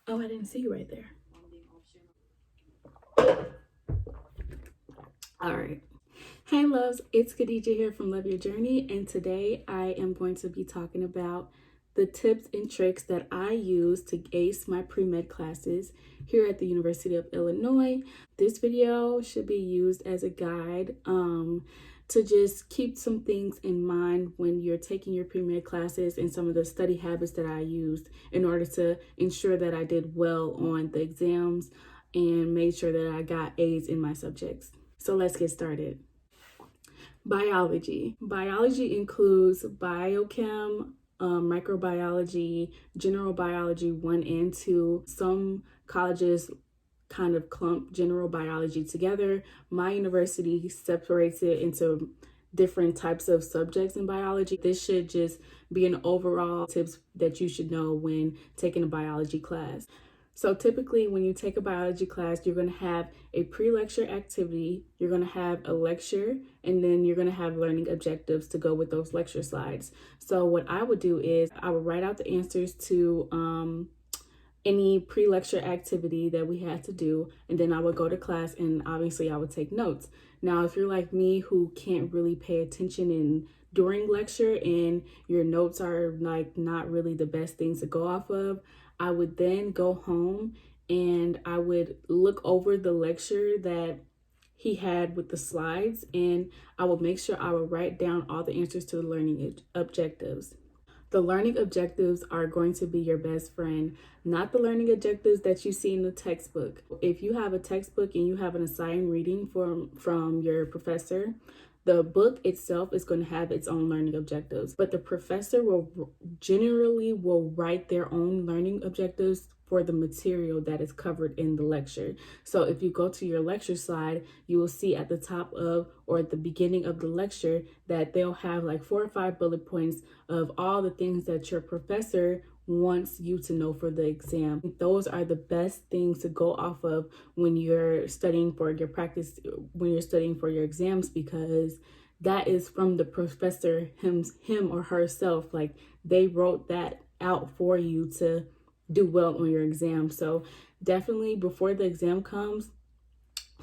Oh, I didn't see you right there. All right. Hey loves, it's Khadija here from Love Your Journey, and today I am going to be talking about the tips and tricks that I use to ace my pre-med classes here at the University of Illinois. This video should be used as a guide to just keep some things in mind when you're taking your pre-med classes and some of the study habits that I used in order to ensure that I did well on the exams and made sure that I got A's in my subjects. So let's get started. Biology. Biology includes biochem, microbiology, general biology 1 and 2. Some colleges kind of clump general biology together. My university separates it into different types of subjects in biology. This should just be an overall tips that you should know when taking a biology class. So typically when you take a biology class, you're going to have a pre-lecture activity, you're going to have a lecture, and then you're going to have learning objectives to go with those lecture slides. So what I would do is I would write out the answers to any pre-lecture activity that we had to do, and then I would go to class and obviously I would take notes. Now, if you're like me who can't really pay attention during lecture and your notes are like not really the best things to go off of, I would then go home and I would look over the lecture that he had with the slides, and I would make sure I would write down all the answers to the learning objectives. The learning objectives are going to be your best friend, not the learning objectives that you see in the textbook. If you have a textbook and you have an assigned reading from your professor, the book itself is going to have its own learning objectives, but the professor will generally write their own learning objectives for the material that is covered in the lecture. So if you go to your lecture slide, you will see at the top of or at the beginning of the lecture that they'll have like 4 or 5 bullet points of all the things that your professor wants you to know for the exam. Those are the best things to go off of when you're studying for your practice, when you're studying for your exams, because that is from the professor him or herself. Like, they wrote that out for you to do well on your exam. So definitely before the exam comes,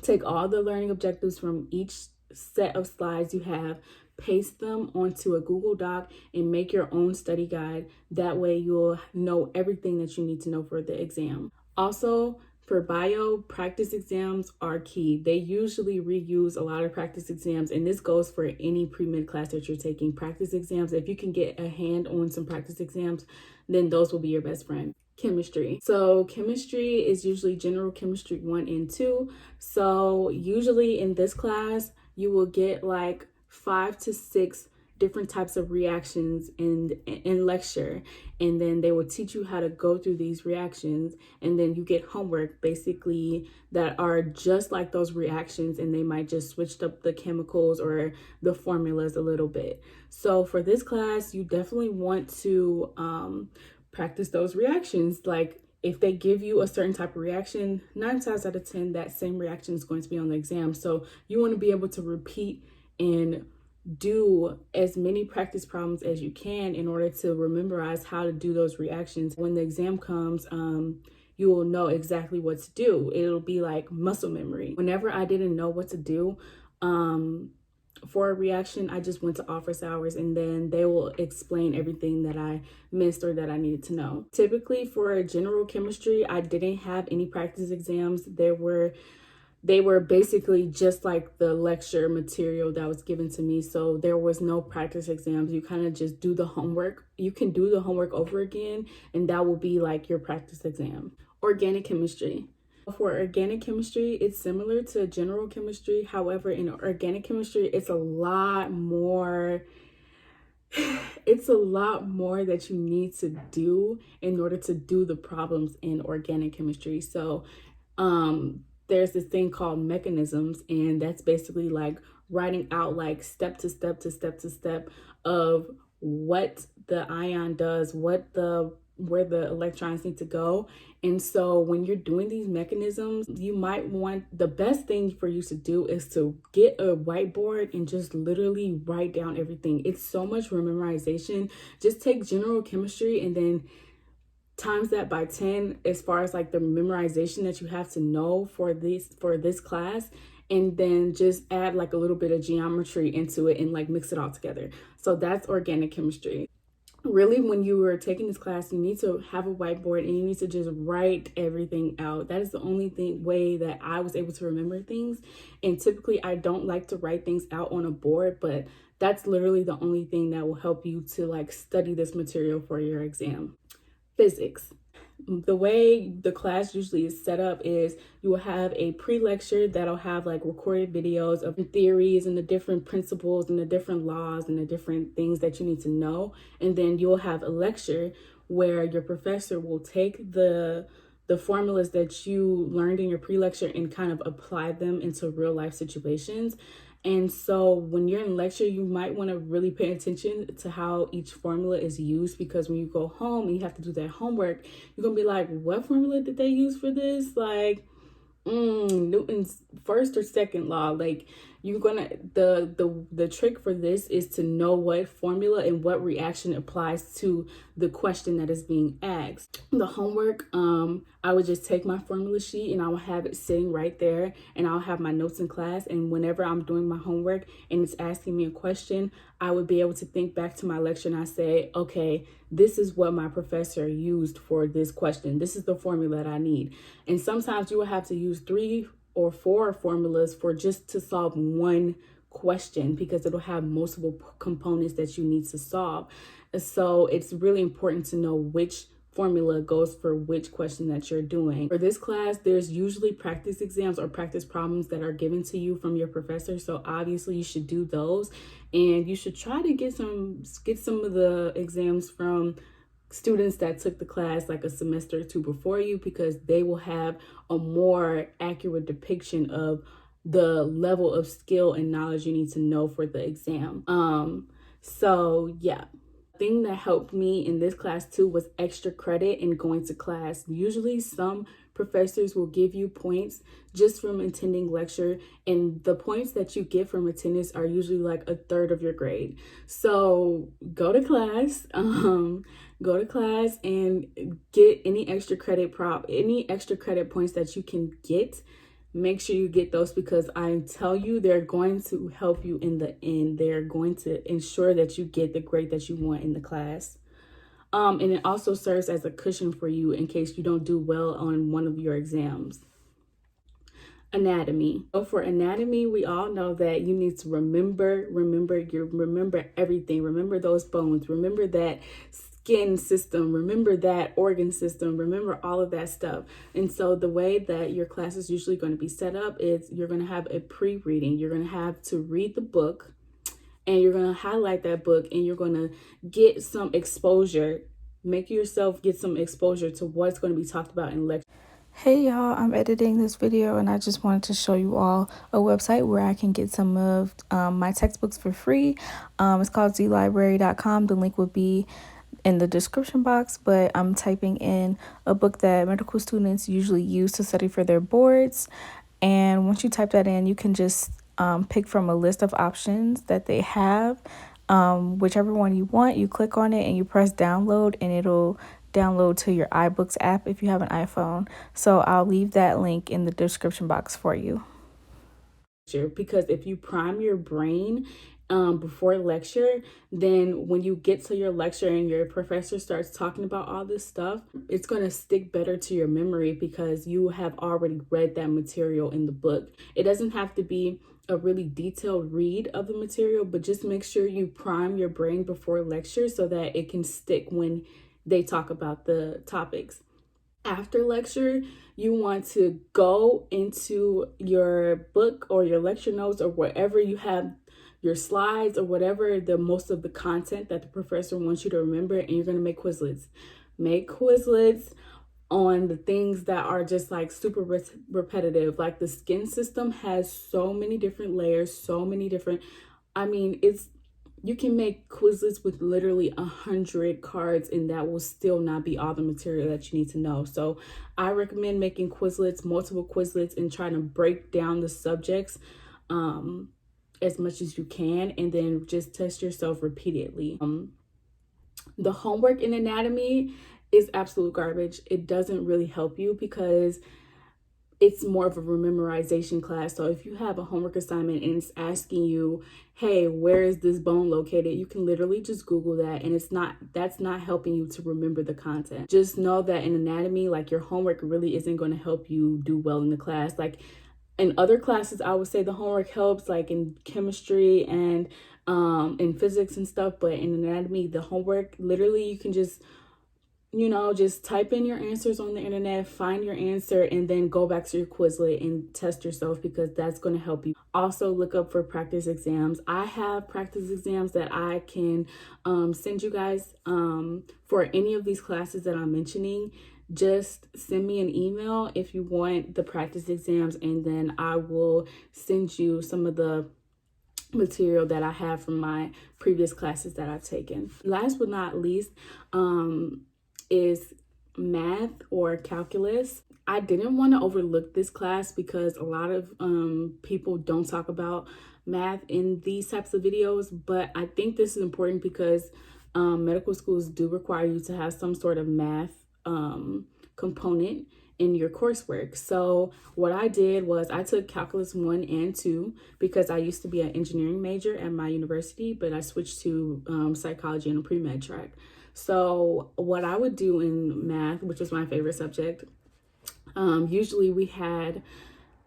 take all the learning objectives from each set of slides you have, paste them onto a Google Doc, and make your own study guide. That way you'll know everything that you need to know for the exam. Also, for bio, practice exams are key. They usually reuse a lot of practice exams, and this goes for any pre-med class that you're taking. Practice exams, if you can get a hand on some practice exams, then those will be your best friend. Chemistry. So chemistry is usually general chemistry 1 and 2. So usually in this class, you will get like 5 to 6 different types of reactions in lecture, and then they will teach you how to go through these reactions, and then you get homework basically that are just like those reactions, and they might just switch up the chemicals or the formulas a little bit. So for this class, you definitely want to practice those reactions. Like, if they give you a certain type of reaction, 9 times out of 10, that same reaction is going to be on the exam. So you want to be able to repeat and do as many practice problems as you can in order to memorize how to do those reactions. When the exam comes, you will know exactly what to do. It'll be like muscle memory. Whenever I didn't know what to do, for a reaction, I just went to office hours, and then they will explain everything that I missed or that I needed to know. Typically for general chemistry, I didn't have any practice exams. They were basically just like the lecture material that was given to me. So there was no practice exams. You kind of just do the homework. You can do the homework over again, and that will be like your practice exam. Organic chemistry. For organic chemistry, it's similar to general chemistry. However, in organic chemistry, it's a lot more that you need to do in order to do the problems in organic chemistry. So there's this thing called mechanisms, and that's basically like writing out like step to step to step to step of what the ion does, what the where the electrons need to go. And so when you're doing these mechanisms, you might want, the best thing for you to do is to get a whiteboard and just literally write down everything. It's so much for memorization. Just take general chemistry and then times that by 10 as far as like the memorization that you have to know for this class, and then just add like a little bit of geometry into it and like mix it all together. So that's organic chemistry. Really, when you are taking this class, you need to have a whiteboard and you need to just write everything out. That is the only way that I was able to remember things. And typically I don't like to write things out on a board, but that's literally the only thing that will help you to like study this material for your exam. Physics. The way the class usually is set up is you will have a pre-lecture that'll have like recorded videos of theories and the different principles and the different laws and the different things that you need to know. And then you'll have a lecture where your professor will take the formulas that you learned in your pre-lecture and kind of apply them into real life situations. And so when you're in lecture, you might want to really pay attention to how each formula is used, because when you go home and you have to do that homework, you're going to be like, what formula did they use for this? Like, Newton's first or second law. Like, you're gonna, the trick for this is to know what formula and what reaction applies to the question that is being asked. The homework, I would just take my formula sheet and I will have it sitting right there, and I'll have my notes in class, and whenever I'm doing my homework and it's asking me a question, I would be able to think back to my lecture and I say, okay, this is what my professor used for this question. This is the formula that I need. And sometimes you will have to use 3 or 4 formulas for just to solve one question, because it'll have multiple components that you need to solve. So it's really important to know which formula goes for which question that you're doing. For this class, there's usually practice exams or practice problems that are given to you from your professor. So obviously you should do those, and you should try to get some of the exams from students that took the class like a semester or 2 before you, because they will have a more accurate depiction of the level of skill and knowledge you need to know for the exam. So yeah. Thing that helped me in this class too was extra credit and going to class. Usually some professors will give you points just from attending lecture, and the points that you get from attendance are usually like a third of your grade. So go to class, go to class and get any extra credit points that you can get. Make sure you get those, because I tell you, they're going to help you in the end. They're going to ensure that you get the grade that you want in the class. And it also serves as a cushion for you in case you don't do well on one of your exams. Anatomy. So for anatomy, we all know that you need to remember everything. Remember those bones. Remember that skin system, remember that organ system, remember all of that stuff. And so the way that your class is usually going to be set up is you're going to have a pre-reading. You're going to have to read the book, and you're going to highlight that book, and you're going to get some exposure. Make yourself get some exposure to what's going to be talked about in lecture. Hey y'all, I'm editing this video and I just wanted to show you all a website where I can get some of my textbooks for free. It's called zlibrary.com. The link will be in the description box, but I'm typing in a book that medical students usually use to study for their boards. And once you type that in, you can just pick from a list of options that they have. Whichever one you want, you click on it and you press download, and it'll download to your iBooks app if you have an iPhone. So I'll leave that link in the description box for you. Because if you prime your brain before lecture, then when you get to your lecture and your professor starts talking about all this stuff, it's going to stick better to your memory because you have already read that material in the book. It doesn't have to be a really detailed read of the material, but just make sure you prime your brain before lecture so that it can stick when they talk about the topics. After lecture, you want to go into your book or your lecture notes or wherever you have your slides or whatever, the most of the content that the professor wants you to remember, and you're going to make Quizlets. Make Quizlets on the things that are just like super repetitive. Like the skin system has so many different layers, so many different, you can make Quizlets with literally 100 cards, and that will still not be all the material that you need to know. So I recommend making Quizlets, multiple Quizlets, and trying to break down the subjects as much as you can, and then just test yourself repeatedly. The homework in anatomy is absolute garbage. It doesn't really help you because it's more of a memorization class. So if you have a homework assignment and it's asking you, hey, where is this bone located? You can literally just Google that, and that's not helping you to remember the content. Just know that in anatomy, like, your homework really isn't going to help you do well in the class. Like, in other classes, I would say the homework helps, like in chemistry and in physics and stuff, but in anatomy, the homework, literally, you can just, just type in your answers on the internet, find your answer, and then go back to your Quizlet and test yourself, because that's going to help you. Also, look up for practice exams. I have practice exams that I can send you guys for any of these classes that I'm mentioning. Just send me an email if you want the practice exams, and then I will send you some of the material that I have from my previous classes that I've taken. Last but not least is math or calculus. I didn't want to overlook this class because a lot of people don't talk about math in these types of videos, but I think this is important because medical schools do require you to have some sort of math component in your coursework. So what I did was I took calculus 1 and 2 because I used to be an engineering major at my university, but I switched to psychology and a pre-med track. So what I would do in math, which was my favorite subject, usually we had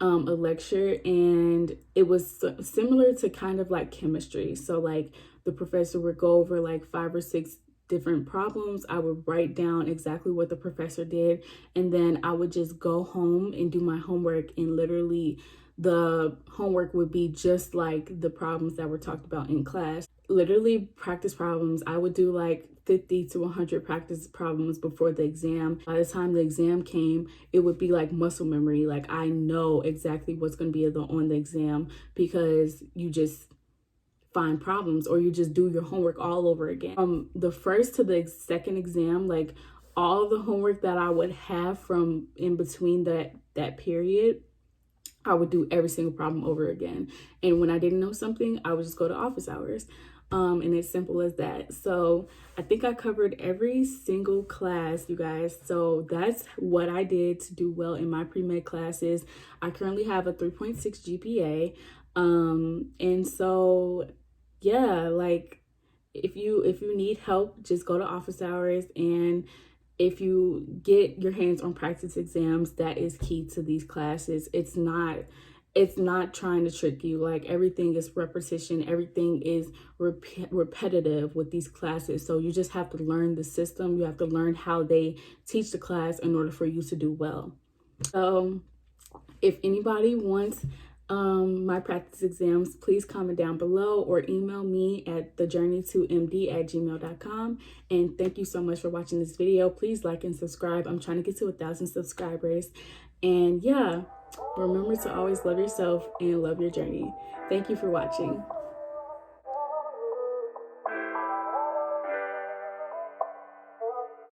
a lecture, and it was similar to kind of like chemistry. So like the professor would go over like 5 or 6 different problems. I would write down exactly what the professor did, and then I would just go home and do my homework, and literally the homework would be just like the problems that were talked about in class. Literally practice problems. I would do like 50 to 100 practice problems before the exam. By the time the exam came, it would be like muscle memory. Like, I know exactly what's going to be on the exam because you just find problems, or you just do your homework all over again. From the first to the second exam, like, all the homework that I would have from in between that period, I would do every single problem over again. And when I didn't know something, I would just go to office hours. And it's simple as that. So I think I covered every single class, you guys. So that's what I did to do well in my pre-med classes. I currently have a 3.6 GPA. And so yeah, like, if you need help, just go to office hours, and if you get your hands on practice exams, that is key to these classes. It's not trying to trick you. Like, everything is repetition, everything is repetitive with these classes. So you just have to learn the system. You have to learn how they teach the class in order for you to do well. So if anybody wants my practice exams, please comment down below or email me at thejourney2md@gmail.com. And thank you so much for watching this video. Please like and subscribe. I'm trying to get to 1,000 subscribers. And yeah, remember to always love yourself and love your journey. Thank you for watching.